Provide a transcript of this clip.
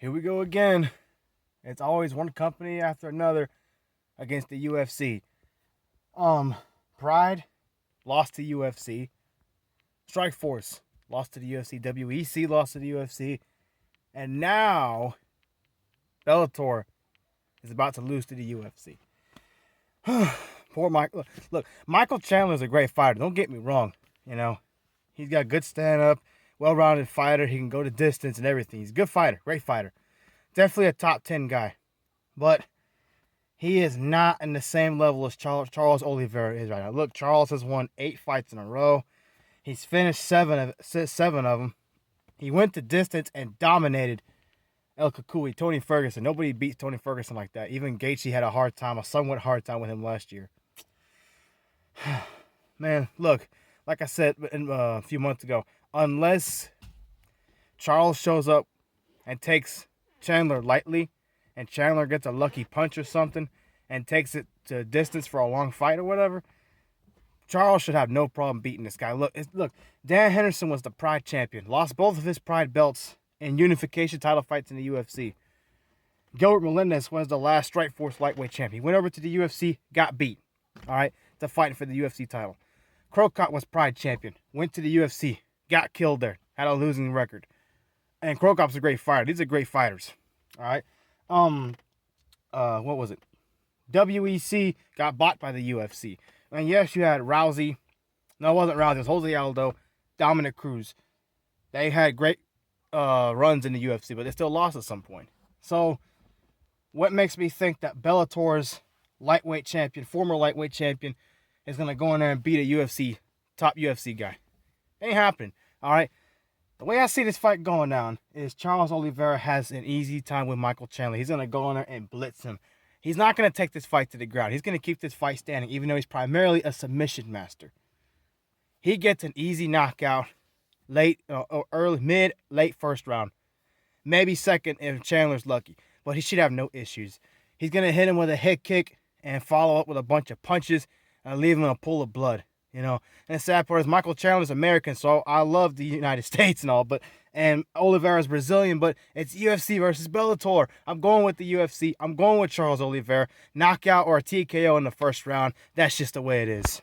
Here we go again. It's always one company after another against the UFC. Pride lost to UFC. Strikeforce lost to the UFC. WEC lost to the UFC. And now Bellator is about to lose to the UFC. Poor Michael. Look, Michael Chandler is a great fighter. Don't get me wrong. You know, he's got good stand-up, well-rounded fighter. He can go the distance and everything. He's a good fighter, great fighter. Definitely a top 10 guy. But he is not in the same level as Charles Oliveira is right now. Look, Charles has won 8 fights in a row. He's finished 7 of them. He went the distance and dominated El Kukui, Tony Ferguson. Nobody beats Tony Ferguson like that. Even Gaethje had a somewhat hard time with him last year. Man, look, like I said a few months ago, unless Charles shows up and takes Chandler lightly, and Chandler gets a lucky punch or something and takes it to distance for a long fight or whatever, Charles should have no problem beating this guy. Look, Dan Henderson was the Pride champion. Lost both of his Pride belts in unification title fights in the UFC. Gilbert Melendez was the last Strikeforce lightweight champion. He went over to the UFC, got beat. All right, to fight for the UFC title. Crocott was Pride champion. Went to the UFC, got killed there. Had a losing record. And Crocop's a great fighter. These are great fighters. All right. What was it? WEC got bought by the UFC. And yes, you had Rousey. No, it wasn't Rousey. It was Jose Aldo, Dominic Cruz. They had great runs in the UFC, but they still lost at some point. So, what makes me think that Bellator's lightweight champion, former lightweight champion, is going to go in there and beat a top UFC guy? Ain't happening. All right. The way I see this fight going down is Charles Oliveira has an easy time with Michael Chandler. He's going to go in there and blitz him. He's not going to take this fight to the ground. He's going to keep this fight standing, even though he's primarily a submission master. He gets an easy knockout late first round. Maybe second if Chandler's lucky. But he should have no issues. He's going to hit him with a head kick and follow up with a bunch of punches and leave him in a pool of blood. You know, and the sad part is Michael Chandler's American, so I love the United States and all, and Oliveira's Brazilian, but it's UFC versus Bellator. I'm going with the UFC. I'm going with Charles Oliveira. Knockout or a TKO in the first round. That's just the way it is.